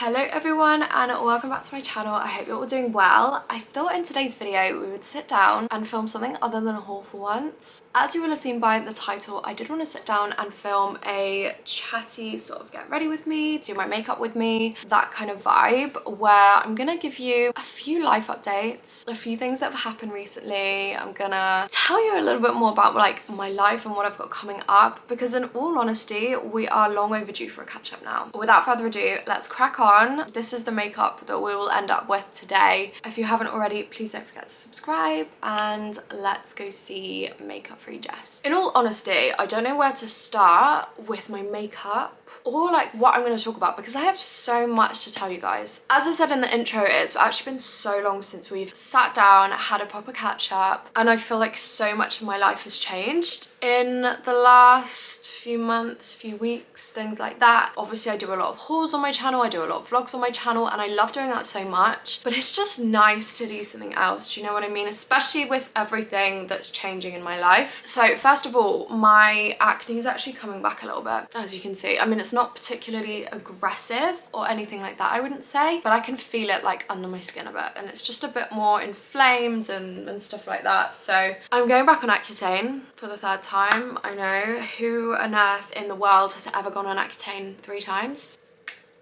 Hello everyone and welcome back to my channel. I hope you're all doing well. I thought in today's video we would sit down and film something other than a haul for once. As you will have seen by the title, I did want to sit down and film a chatty sort of get ready with me, do my makeup with me, that kind of vibe, where I'm gonna give you a few life updates, a few things that have happened recently. I'm gonna tell you a little bit more about like my life and what I've got coming up, because in all honesty we are long overdue for a catch up now. Without further ado, let's crack on. This is the makeup that we will end up with today. If you haven't already, please don't forget to subscribe and let's go see Makeup Free Jess. In all honesty, I don't know where to start with my makeup or like what I'm going to talk about because I have so much to tell you guys. As I said in the intro, it's actually been so long since we've sat down, had a proper catch up, and I feel like so much of my life has changed in the last few months, few weeks, things like that. Obviously I do a lot of hauls on my channel, I do a lot of vlogs on my channel, and I love doing that so much, but it's just nice to do something else, do you know what I mean? Especially with everything that's changing in my life. So first of all, my acne is actually coming back a little bit, as you can see. I mean, it's not particularly aggressive or anything like that, I wouldn't say, but I can feel it like under my skin a bit, and it's just a bit more inflamed and stuff like that. So I'm going back on Accutane for the third time. I know, who on earth in the world has ever gone on Accutane 3 times?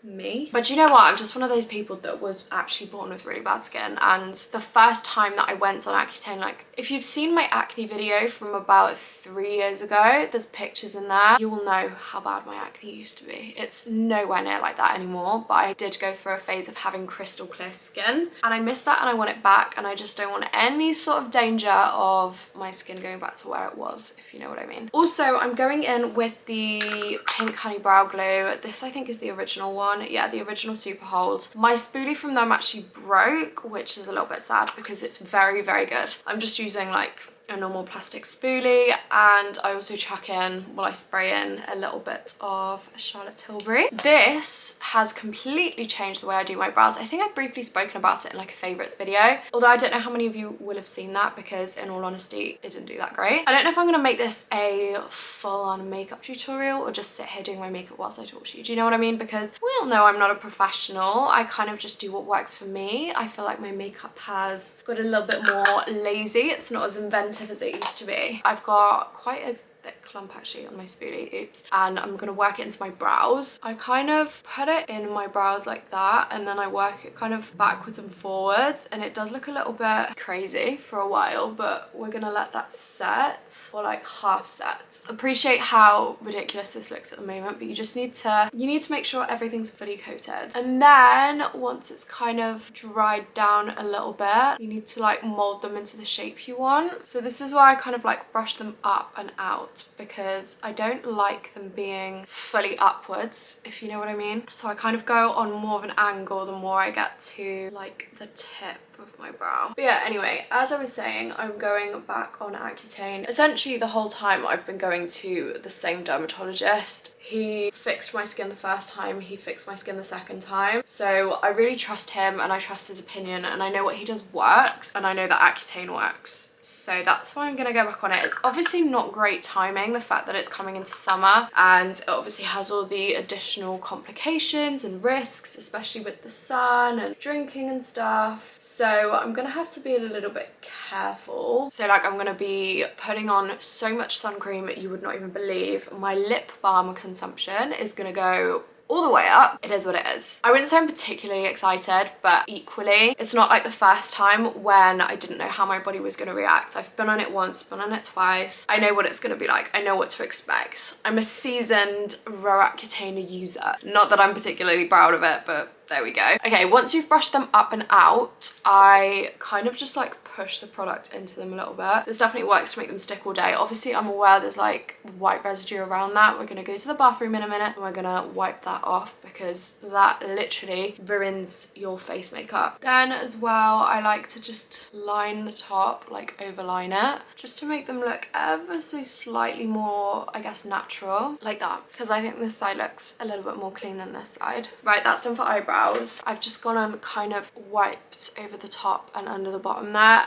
Me. But you know what, I'm just one of those people that was actually born with really bad skin, and the first time that I went on Accutane, like if you've seen my acne video from about 3 years ago, there's pictures in there, you will know how bad my acne used to be. It's nowhere near like that anymore, but I did go through a phase of having crystal clear skin and I miss that and I want it back, and I just don't want any sort of danger of my skin going back to where it was, if you know what I mean. Also, I'm going in with the Pink Honey Brow Glue. This I think is the original one. Yeah, the original Super Hold. My spoolie from them actually broke, which is a little bit sad because it's very, very good. I'm just using like a normal plastic spoolie, and I also chuck in, well, I spray in a little bit of Charlotte Tilbury. This has completely changed the way I do my brows. I think I've briefly spoken about it in like a favorites video, although I don't know how many of you will have seen that because in all honesty it didn't do that great. I don't know if I'm gonna make this a full-on makeup tutorial or just sit here doing my makeup whilst I talk to you. Do you know what I mean? Because we all know I'm not a professional. I kind of just do what works for me. I feel like my makeup has got a little bit more lazy. It's not as inventive as it used to be. I've got quite a thick clump actually on my spoolie, oops, and I'm gonna work it into my brows. I kind of put it in my brows like that, and then I work it kind of backwards and forwards, and it does look a little bit crazy for a while, but we're gonna let that set, or like half set. Appreciate how ridiculous this looks at the moment, but you just need to make sure everything's fully coated, and then once it's kind of dried down a little bit, you need to like mold them into the shape you want. So this is why I kind of like brush them up and out, because I don't like them being fully upwards, if you know what I mean. So I kind of go on more of an angle the more I get to like the tip of my brow. But yeah, anyway, as I was saying, I'm going back on Accutane. Essentially the whole time I've been going to the same dermatologist. He fixed my skin the first time, he fixed my skin the second time, so I really trust him and I trust his opinion, and I know what he does works, and I know that Accutane works. So that's why I'm gonna go back on it. It's obviously not great timing, the fact that it's coming into summer, and it obviously has all the additional complications and risks, especially with the sun and drinking and stuff. So I'm gonna have to be a little bit careful. So like I'm gonna be putting on so much sun cream you would not even believe. My lip balm consumption is gonna go all the way up. It is what it is. I wouldn't say I'm particularly excited, but equally, it's not like the first time when I didn't know how my body was going to react. I've been on it once, been on it twice. I know what it's going to be like. I know what to expect. I'm a seasoned Accutane user. Not that I'm particularly proud of it, but there we go. Okay, once you've brushed them up and out, I kind of just like push the product into them a little bit. This definitely works to make them stick all day. Obviously, I'm aware there's like white residue around that. We're gonna go to the bathroom in a minute and we're gonna wipe that off because that literally ruins your face makeup. Then as well, I like to just line the top, like overline it, just to make them look ever so slightly more, I guess, natural, like that, because I think this side looks a little bit more clean than this side. Right, that's done for eyebrows. I've just gone and kind of wiped over the top and under the bottom there,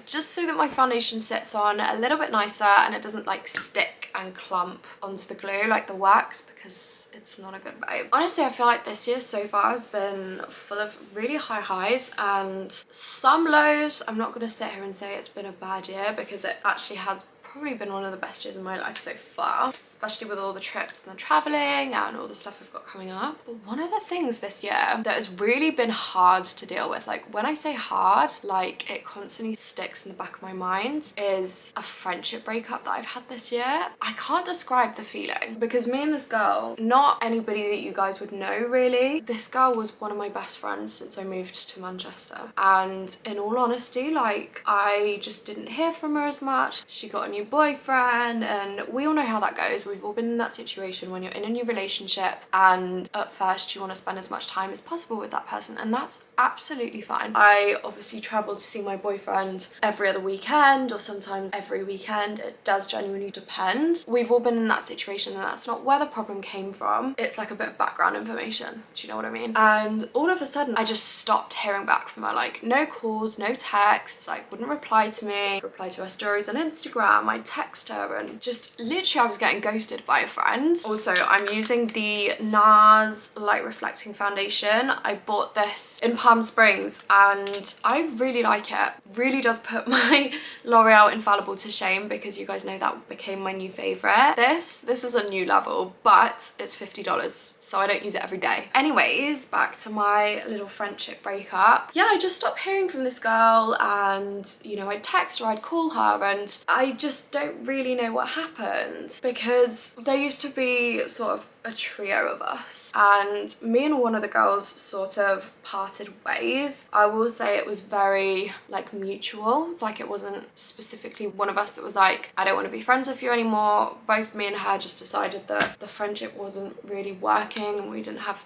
just so that my foundation sits on a little bit nicer and it doesn't like stick and clump onto the glue like the wax, because it's not a good vibe. Honestly, I feel like this year so far has been full of really high highs and some lows. I'm not going to sit here and say it's been a bad year, because it actually has probably been one of the best years of my life so far, especially with all the trips and the traveling and all the stuff I've got coming up. But one of the things this year that has really been hard to deal with, like when I say hard, like it constantly sticks in the back of my mind, is a friendship breakup that I've had this year. I can't describe the feeling, because me and this girl, not anybody that you guys would know really, this girl was one of my best friends since I moved to Manchester, and in all honesty, like I just didn't hear from her as much. She got a new boyfriend, and we all know how that goes. We've all been in that situation when you're in a new relationship and at first you want to spend as much time as possible with that person, and that's absolutely fine. I obviously travel to see my boyfriend every other weekend or sometimes every weekend. It does genuinely depend. We've all been in that situation, and that's not where the problem came from. It's like a bit of background information, do you know what I mean? And all of a sudden I just stopped hearing back from her. Like no calls, no texts, like wouldn't reply to me, reply to her stories on Instagram. I'd text her, and just literally I was getting ghosted by a friend. Also, I'm using the NARS light reflecting foundation. I bought this in Palm Springs and I really like it. Really does put my L'Oreal Infallible to shame, because you guys know that became my new favorite. This is a new level, but it's $50, so I don't use it every day. Anyways, back to my little friendship breakup. Yeah, I just stopped hearing from this girl, and you know, I'd text her, I'd call her, and I just don't really know what happened, because there used to be sort of a trio of us, and me and one of the girls sort of parted ways. I will say it was very like mutual, like it wasn't specifically one of us that was like, I don't want to be friends with you anymore. Both me and her just decided that the friendship wasn't really working, and we didn't have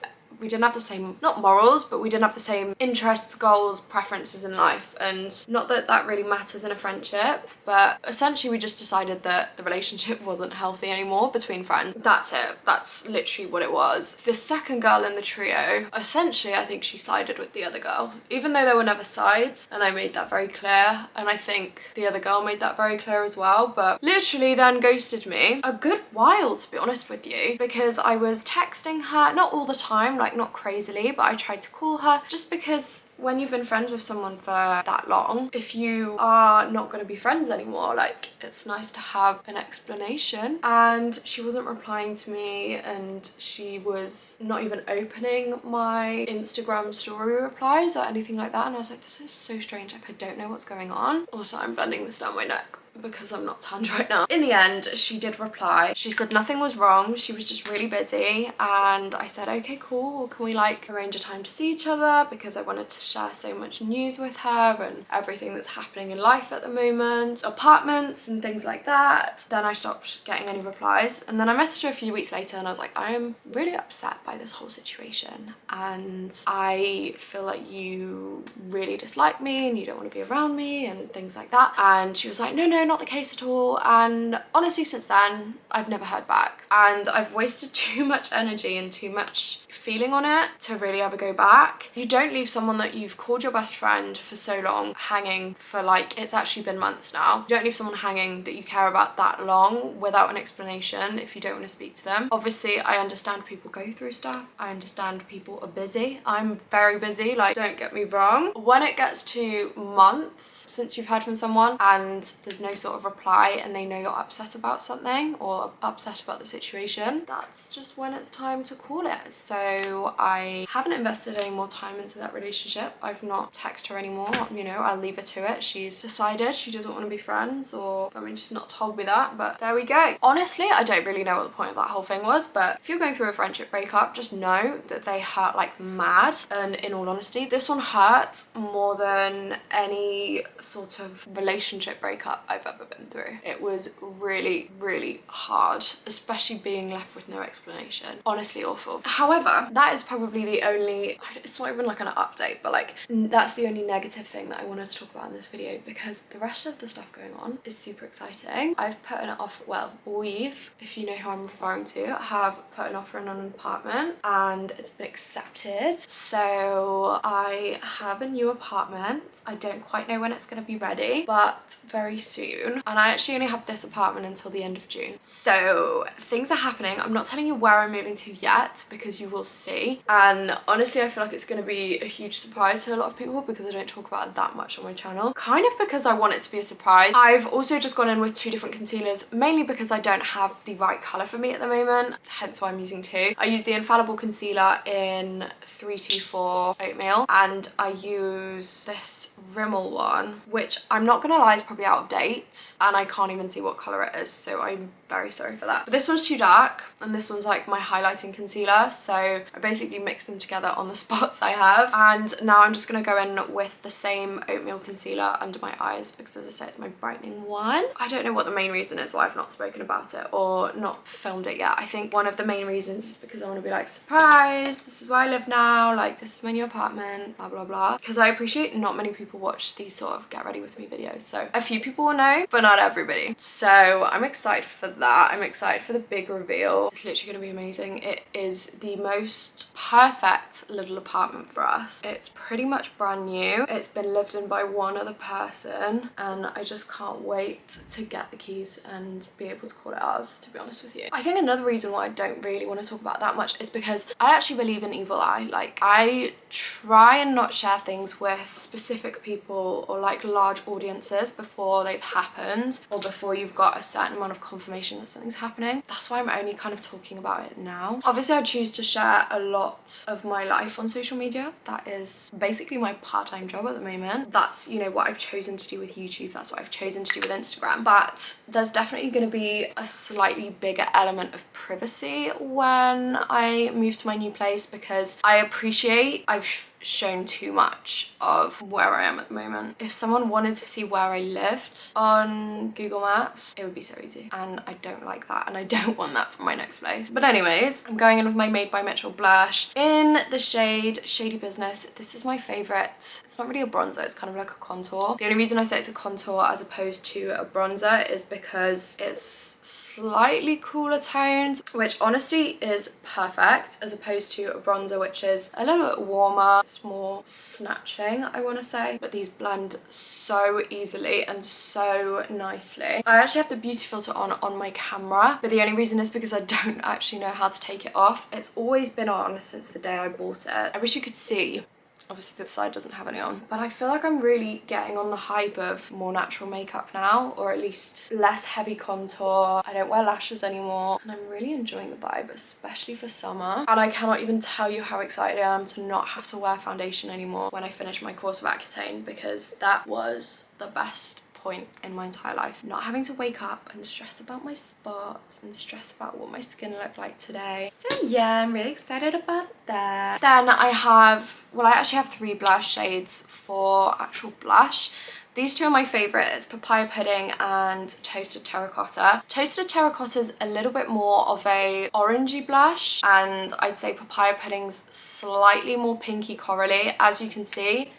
the same, not morals, but we didn't have the same interests, goals, preferences in life. And not that that really matters in a friendship, but essentially we just decided that the relationship wasn't healthy anymore between friends. That's it. That's literally what it was. The second girl in the trio, essentially I think she sided with the other girl, even though there were never sides, and I made that very clear, and I think the other girl made that very clear as well, but literally then ghosted me a good while, to be honest with you, because I was texting her, not all the time, like not crazily, but I tried to call her, just because when you've been friends with someone for that long, if you are not going to be friends anymore, like it's nice to have an explanation. And she wasn't replying to me, and she was not even opening my Instagram story replies or anything like that, and I was like, this is so strange, like I don't know what's going on. Also, I'm bending this down my neck because I'm not tanned right now. In the end, she did reply. She said nothing was wrong, she was just really busy, and I said, okay, cool, can we like arrange a time to see each other, because I wanted to share so much news with her and everything that's happening in life at the moment, apartments and things like that. Then I stopped getting any replies, and then I messaged her a few weeks later, and I was like, I am really upset by this whole situation, and I feel like you really dislike me and you don't want to be around me and things like that. And she was like, no, not the case at all. And honestly, since then I've never heard back, and I've wasted too much energy and too much feeling on it to really ever go back. You don't leave someone that you've called your best friend for so long hanging for, like, it's actually been months now. You don't leave someone hanging that you care about that long without an explanation if you don't want to speak to them. Obviously, I understand people go through stuff, I understand people are busy. I'm very busy, like, don't get me wrong. When it gets to months since you've heard from someone and there's no sort of reply, and they know you're upset about something or upset about the situation, that's just when it's time to call it. So I haven't invested any more time into that relationship. I've not texted her anymore, you know, I'll leave her to it. She's decided she doesn't want to be friends, or I mean, she's not told me that, but there we go. Honestly, I don't really know what the point of that whole thing was, but if you're going through a friendship breakup, just know that they hurt like mad. And in all honesty, this one hurt more than any sort of relationship breakup I've ever been through. It was really, really hard, especially being left with no explanation. Honestly awful. However, that is probably the only, it's not even like an update, but like that's the only negative thing that I wanted to talk about in this video, because the rest of the stuff going on is super exciting. I've put an offer, well, we've, if you know who I'm referring to, have put an offer in on an apartment, and it's been accepted. So I have a new apartment. I don't quite know when it's going to be ready, but very soon. soon, and I actually only have this apartment until the end of June. So things are happening. I'm not telling you where I'm moving to yet because you will see, and honestly I feel like it's going to be a huge surprise to a lot of people because I don't talk about it that much on my channel, kind of because I want it to be a surprise. I've also just gone in with 2 different concealers, mainly because I don't have the right colour for me at the moment, hence why I'm using 2. I use the Infallible concealer in 324 Oatmeal, and I use this Rimmel one, which I'm not gonna lie is probably out of date, and I can't even see what colour it is, so I'm very sorry for that. But this one's too dark, and this one's like my highlighting concealer, so I basically mix them together on the spots I have. And now I'm just gonna go in with the same Oatmeal concealer under my eyes because, as I say, it's my brightening one. I don't know what the main reason is why I've not spoken about it or not filmed it yet. I think one of the main reasons is because I want to be like, surprise, this is where I live now, like this is my new apartment, blah blah blah, because I appreciate not many people watch these sort of get ready with me videos, so a few people will know but not everybody. So I'm excited for that. I'm excited for the big reveal. It's literally going to be amazing. It is the most perfect little apartment for us. It's pretty much brand new. It's been lived in by one other person, and I just can't wait to get the keys and be able to call it ours, to be honest with you. I think another reason why I don't really want to talk about that much is because I actually believe in evil eye. Like, I try and not share things with specific people or like large audiences before they've happened or before you've got a certain amount of confirmation that something's happening. That's why I'm only kind of talking about it now. Obviously I choose to share a lot of my life on social media. That is basically my part-time job at the moment. That's, you know, what I've chosen to do with YouTube. That's what I've chosen to do with Instagram. But there's definitely going to be a slightly bigger element of privacy when I move to my new place, because I appreciate I've shown too much of where I am at the moment. If someone wanted to see where I lived on Google Maps, it would be so easy, and I don't like that, and I don't want that for my next place. But anyways, I'm going in with my Made by Mitchell Blursh in the shade Shady Business. This is my favorite. It's not really a bronzer, it's kind of like a contour. The only reason I say it's a contour as opposed to a bronzer is because it's slightly cooler toned, which honestly is perfect, as opposed to a bronzer which is a little bit warmer. It's more snatching, I want to say, but these blend so easily and so nicely. I actually have the beauty filter on my camera, but the only reason is because I don't actually know how to take it off. It's always been on since the day I bought it. I wish you could see. Obviously this side doesn't have any on, but I feel like I'm really getting on the hype of more natural makeup now, or at least less heavy contour. I don't wear lashes anymore, and I'm really enjoying the vibe, especially for summer. And I cannot even tell you how excited I am to not have to wear foundation anymore when I finish my course of Accutane, because that was the best point in my entire life. Not having to wake up and stress about my spots and stress about what my skin looked like today. So yeah, I'm really excited about that. Then I have, well, I actually have 3 blush shades for actual blush. These 2 are my favourite. It's Papaya Pudding and Toasted Terracotta. Toasted Terracotta is a little bit more of a orangey blush, and I'd say Papaya Pudding's slightly more pinky corally. As you can see,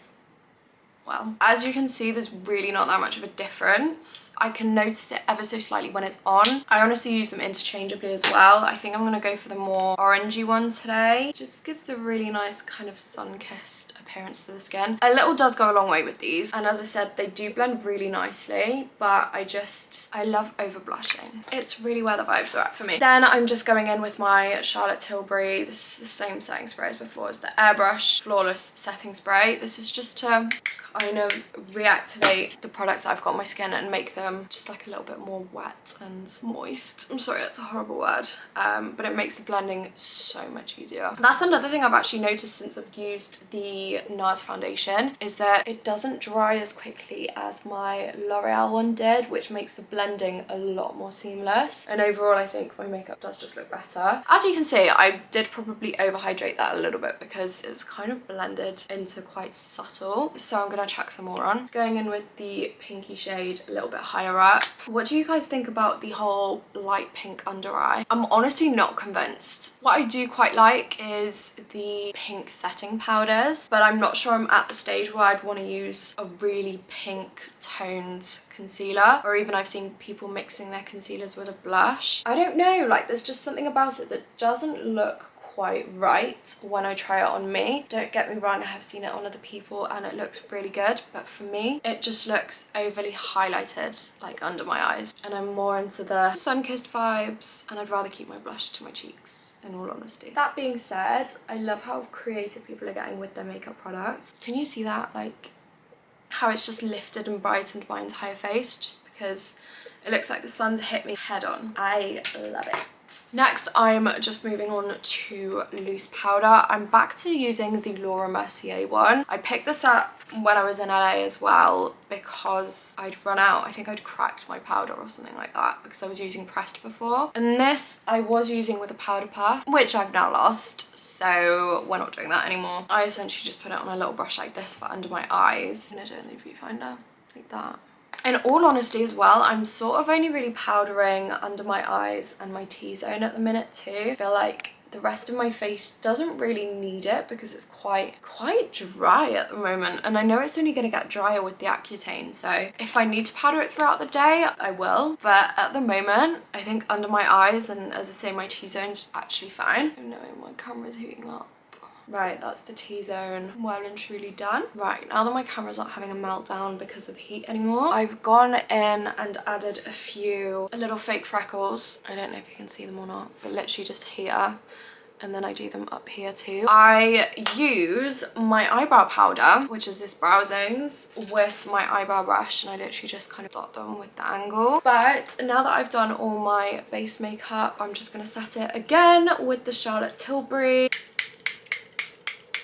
well, as you can see, there's really not that much of a difference. I can notice it ever so slightly when it's on. I honestly use them interchangeably as well. I think I'm gonna go for the more orangey one today. Just gives a really nice kind of sun-kissed appearance to the skin. A little does go a long way with these, and as I said, they do blend really nicely, but I love over blushing. It's really where the vibes are at for me. Then I'm just going in with my Charlotte Tilbury. This is the same setting spray as before. It's the Airbrush Flawless Setting Spray. This is just to kind of reactivate the products that I've got on my skin and make them just like a little bit more wet and moist. I'm sorry, that's a horrible word, but it makes the blending so much easier. That's another thing I've actually noticed since I've used the NARS foundation, is that it doesn't dry as quickly as my L'Oreal one did, which makes the blending a lot more seamless, and overall I think my makeup does just look better. As you can see, I did probably overhydrate that a little bit because it's kind of blended into quite subtle, so I'm gonna chuck some more on. Going in with the pinky shade a little bit higher up. What do you guys think about the whole light pink under eye? I'm honestly not convinced. What I do quite like is the pink setting powders, but I'm not sure I'm at the stage where I'd want to use a really pink toned concealer, or even I've seen people mixing their concealers with a blush. I don't know, like there's just something about it that doesn't look quite right when I try it on me. Don't get me wrong, I have seen it on other people and it looks really good, but for me it just looks overly highlighted, like under my eyes, and I'm more into the sun-kissed vibes, and I'd rather keep my blush to my cheeks, in all honesty. That being said, I love how creative people are getting with their makeup products. Can you see that? Like how it's just lifted and brightened my entire face just because it looks like the sun's hit me head on. I love it. Next, I'm just moving on to loose powder. I'm back to using the Laura Mercier one. I picked this up when I was in LA as well because I'd run out. I think I'd cracked my powder or something like that because I was using pressed before. And this I was using with a powder puff, which I've now lost, so we're not doing that anymore. I essentially just put it on a little brush like this for under my eyes. And I don't leave viewfinder like that. In all honesty as well, I'm sort of only really powdering under my eyes and my T-zone at the minute too. I feel like the rest of my face doesn't really need it because it's quite dry at the moment, and I know it's only going to get drier with the Accutane, so if I need to powder it throughout the day I will, but at the moment I think under my eyes and, as I say, my T-zone's actually fine. I know my camera's heating up. Right, that's the T-zone well and truly done. Right, now that my camera's not having a meltdown because of the heat anymore, I've gone in and added a little fake freckles. I don't know if you can see them or not, but literally just here. And then I do them up here too. I use my eyebrow powder, which is this Browsings, with my eyebrow brush, and I literally just kind of dot them with the angle. But now that I've done all my base makeup, I'm just gonna set it again with the Charlotte Tilbury.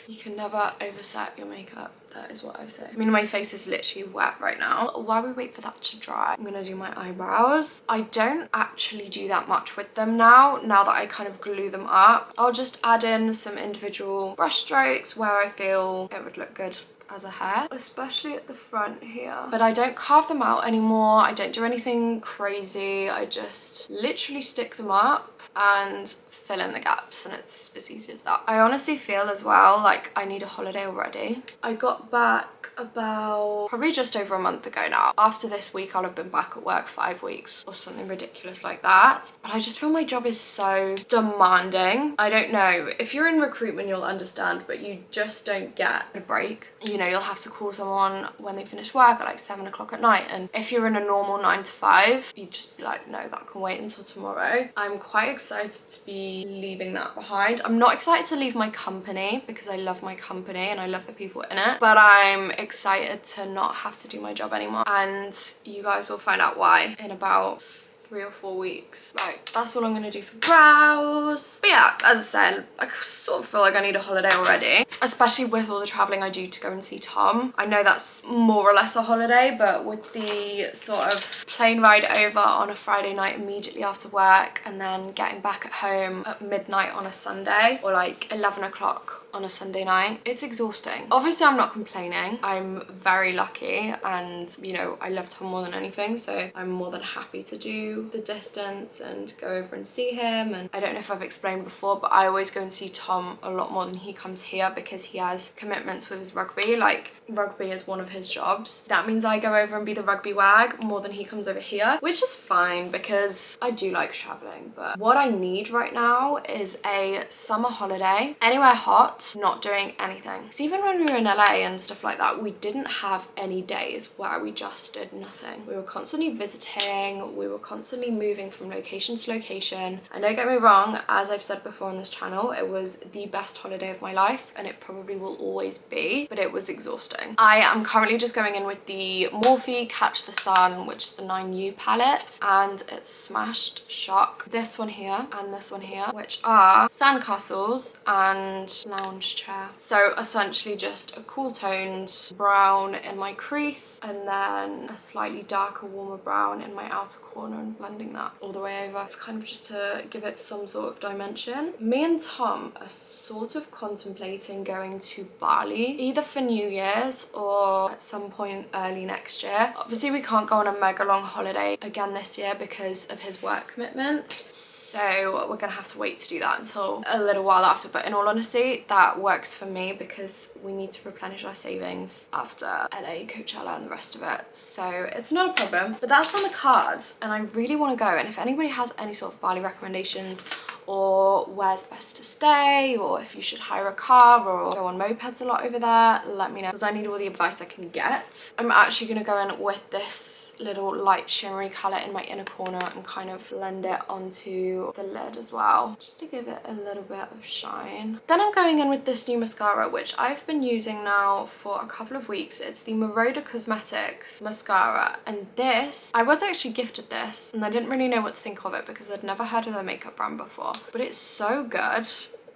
You can never overset your makeup, that is what I say. I mean, my face is literally wet right now. While we wait for that to dry, I'm gonna do my eyebrows. I don't actually do that much with them now that I kind of glue them up. I'll just add in some individual brush strokes where I feel it would look good as a hair, especially at the front here. But I don't carve them out anymore. I don't do anything crazy. I just literally stick them up and fill in the gaps, and it's as easy as that. I honestly feel as well like I need a holiday already. I got back about probably just over a month ago now. After this week I'll have been back at work 5 weeks or something ridiculous like that. But I just feel my job is so demanding. I don't know, if you're in recruitment you'll understand, but you just don't get a break. You know, you'll have to call someone when they finish work at like 7 o'clock at night, and if you're in a normal 9 to 5 you'd just be like, no, that can wait until tomorrow. I'm quite excited to be leaving that behind. I'm not excited to leave my company because I love my company and I love the people in it, but I'm excited to not have to do my job anymore, and you guys will find out why in about 3 or 4 weeks. Right, that's all I'm gonna do for brows. But yeah, as I said, I sort of feel like I need a holiday already, especially with all the traveling I do to go and see Tom. I know that's more or less a holiday, but with the sort of plane ride over on a Friday night immediately after work and then getting back at home at midnight on a Sunday, or like 11 o'clock on a Sunday night, it's exhausting. Obviously I'm not complaining, I'm very lucky, and you know, I love Tom more than anything, so I'm more than happy to do the distance and go over and see him. And I don't know if I've explained before, but I always go and see Tom a lot more than he comes here because he has commitments with his rugby. Like, rugby is one of his jobs. That means I go over and be the rugby wag more than he comes over here, which is fine because I do like traveling. But what I need right now is a summer holiday, anywhere hot, not doing anything. Because even when we were in LA and stuff like that, we didn't have any days where we just did nothing. We were constantly visiting, we were constantly moving from location to location. And don't get me wrong, as I've said before on this channel, it was the best holiday of my life and it probably will always be, but it was exhausting. I am currently just going in with the Morphe Catch the Sun, which is the 9U palette, and it's Smashed Shock. This one here and this one here, which are sandcastles and lounge chair. So essentially just a cool toned brown in my crease and then a slightly darker, warmer brown in my outer corner, and blending that all the way over. It's kind of just to give it some sort of dimension. Me and Tom are sort of contemplating going to Bali, either for New Year's or at some point early next year. Obviously we can't go on a mega long holiday again this year because of his work commitments, so we're gonna have to wait to do that until a little while after. But in all honesty, that works for me because we need to replenish our savings after LA, Coachella and the rest of it, so it's not a problem. But that's on the cards and I really want to go, and if anybody has any sort of Bali recommendations or where's best to stay, or if you should hire a car or go on mopeds a lot over there, let me know, because I need all the advice I can get. I'm actually going to go in with this little light shimmery colour in my inner corner and kind of blend it onto the lid as well, just to give it a little bit of shine. Then I'm going in with this new mascara, which I've been using now for a couple of weeks. It's the Meroda Cosmetics mascara, and this, I was actually gifted this and I didn't really know what to think of it because I'd never heard of their makeup brand before, but it's so good.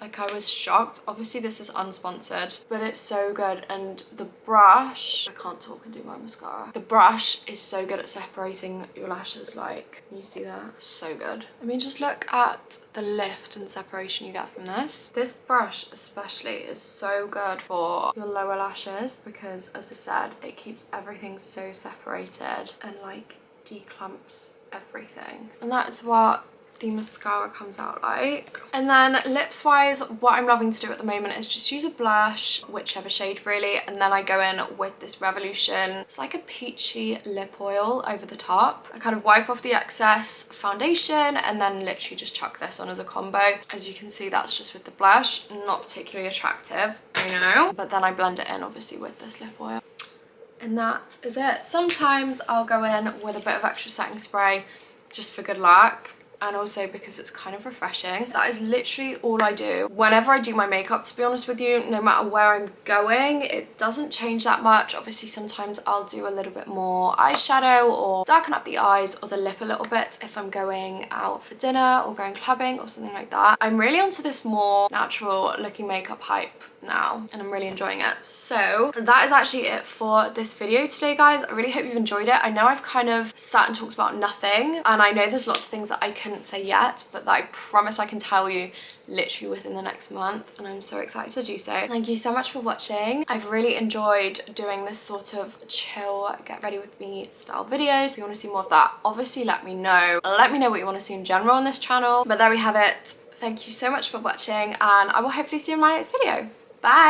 Like, I was shocked. Obviously this is unsponsored, but it's so good. And the brush, I can't talk and do my mascara. The brush is so good at separating your lashes. Like, can you see that? So good. I mean, just look at the lift and separation you get from this. This brush especially is so good for your lower lashes because, as I said, it keeps everything so separated and like declumps everything. And that's what the mascara comes out like. And then lips wise, what I'm loving to do at the moment is just use a blush, whichever shade really, and then I go in with this Revolution, it's like a peachy lip oil over the top. I kind of wipe off the excess foundation and then literally just chuck this on as a combo. As you can see, that's just with the blush, not particularly attractive, you know, but then I blend it in obviously with this lip oil. And that is it. Sometimes I'll go in with a bit of extra setting spray just for good luck, and also because it's kind of refreshing. That is literally all I do whenever I do my makeup, to be honest with you. No matter where I'm going, it doesn't change that much. Obviously sometimes I'll do a little bit more eyeshadow or darken up the eyes or the lip a little bit if I'm going out for dinner or going clubbing or something like that. I'm really onto this more natural looking makeup hype now and I'm really enjoying it. So that is actually it for this video today, guys. I really hope you've enjoyed it. I know I've kind of sat and talked about nothing, and I know there's lots of things that I couldn't say yet, but that I promise I can tell you literally within the next month, and I'm so excited to do so. Thank you so much for watching. I've really enjoyed doing this sort of chill, get ready with me style videos. If you want to see more of that, obviously let me know. Let me know what you want to see in general on this channel. But there we have it. Thank you so much for watching, and I will hopefully see you in my next video. Bye!